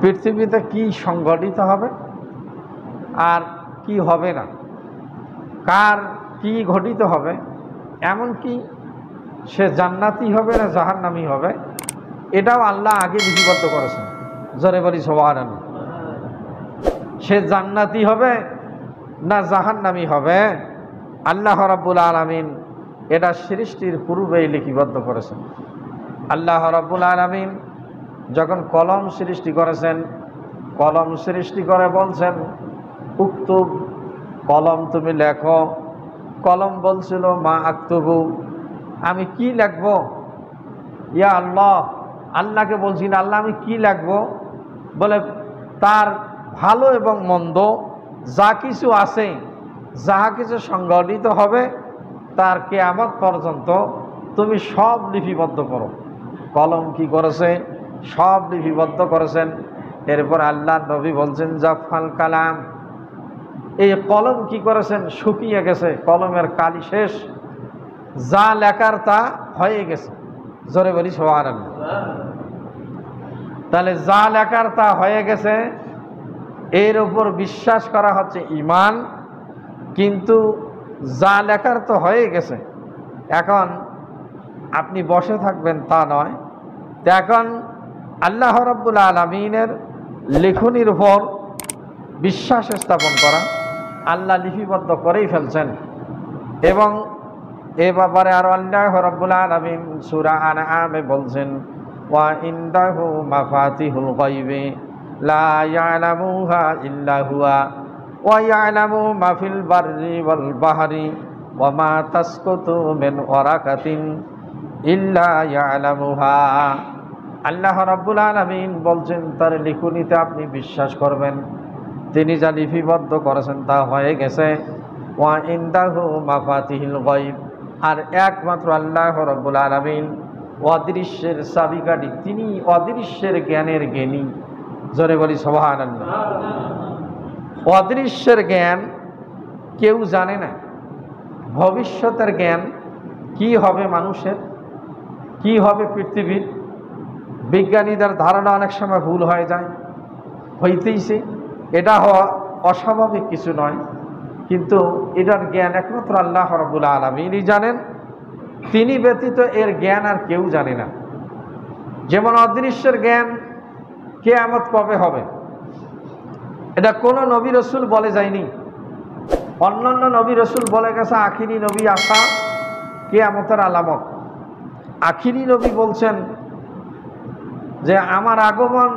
পৃথিবীতে কি সংঘটিত হবে আর কি হবে না, কার কি ঘটিত হবে, এমন কি সে জান্নাতি হবে না জাহান্নামী হবে, এটাও আল্লাহ আগে লিপিবদ্ধ করেছেন। জোরে বলি সুবহানাল্লাহ। সে জান্নাতি হবে না জাহান্নামী হবে, আল্লাহ রাব্বুল আলামিন এটা সৃষ্টির পূর্বেই লিপিবদ্ধ করেছেন। আল্লাহ রাব্বুল আলামিন যখন কলম সৃষ্টি করেছেন, কলম সৃষ্টি করে বলছেন উক্তুব, কলম তুমি লেখো। কলম বলছিল মা আক্তুবু, আমি কি লিখব? ইয়া আল্লাহ, আল্লাহকে বলছি না আল্লাহ আমি কি লিখব? বলে তার ভালো এবং মন্দ যা কিছু আছে, যাহা কিছু সংগঠিত হবে তার কিয়ামত পর্যন্ত তুমি সব লিপিবদ্ধ করো। কলম কি করেছে? সব লিপিবদ্ধ করেছেন। এরপর আল্লাহ নবী বলছেন জাফাল কালাম, এই কলম কি করেছেন? শুকিয়ে গেছে, কলমের কালি শেষ, যা লেখার তা হয়ে গেছে। জোরে বলি সুবহানাল্লাহ। তাহলে যা লেখার তা হয়ে গেছে, এর উপর বিশ্বাস করা হচ্ছে ঈমান। কিন্তু যা লেখার তো হয়ে গেছে, এখন আপনি বসে থাকবেন তা নয়। এখন আল্লাহ রাব্বুল আলামিনের লেখনির উপর বিশ্বাস স্থাপন করা, আল্লাহ লিপিবদ্ধ করেই ফেলছেন। এবং এ ব্যাপারে আরো আল্লাহ রাব্বুল আলামিন সূরা আনআমে বলছেন ওয়া ইনদাহু মাফাতিহুল গায়বি লা ইয়ালামুহা ইল্লা হুয়া ওয়া ইয়ালামু মা ফিল বাররি ওয়াল বাহরি ওয়া মা তাসকুতু মিন ওয়ারাকাতিন ইল্লা ইয়ালামুহা। আল্লাহ রাব্বুল আলামিন বলছেন তার লিখনিতে আপনি বিশ্বাস করবেন, তিনি যা লিপিবদ্ধ করেছেন তা হয়ে গেছে। ওয়া ইনদাহু মাফাতিহুল গায়ব, আর একমাত্র আল্লাহ রাব্বুল আলামিন অদৃশ্যের চাবিকাঠি, তিনি অদৃশ্যের জ্ঞানের জ্ঞানী। জোরে বলি সুবহানাল্লাহ। অদৃশ্যের জ্ঞান কেউ জানে না। ভবিষ্যতের জ্ঞান কি হবে মানুষের, কি হবে পৃথিবীর, বিজ্ঞানীদের ধারণা অনেক সময় ভুল হয়ে যায়, হইতেইছে। এটা হওয়া অস্বাভাবিক কিছু নয়, কিন্তু এটার জ্ঞান একমাত্র আল্লাহ রাব্বুল আলামিনই জানেন। তিনি ব্যতীত এর জ্ঞান আর কেউ জানে না। যেমন অদৃশ্যের জ্ঞান কিয়ামত কবে হবে, এটা কোনো নবী রসুল বলে যায়নি। অন্যান্য নবী রসুল বলে গেছে আখিরি নবী আসা কিয়ামতের আলামত। আখিরি নবী বলছেন যে আমার আগমন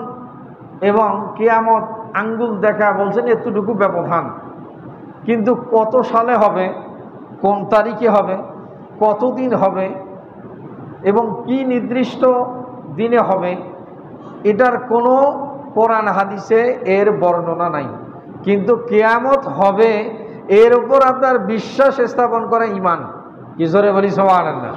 এবং কিয়ামত আঙ্গুল দেখা, বলছেন এতটুকু ব্যবধান। কিন্তু কত সালে হবে, কোন তারিখে হবে, কতদিন হবে এবং কি নির্দিষ্ট দিনে হবে, এটার কোনো কোরআন হাদিসে এর বর্ণনা নাই। কিন্তু কিয়ামত হবে, এর উপর আপনার বিশ্বাস স্থাপন করা ঈমান। কি জোরে বলি সুবহানাল্লাহ।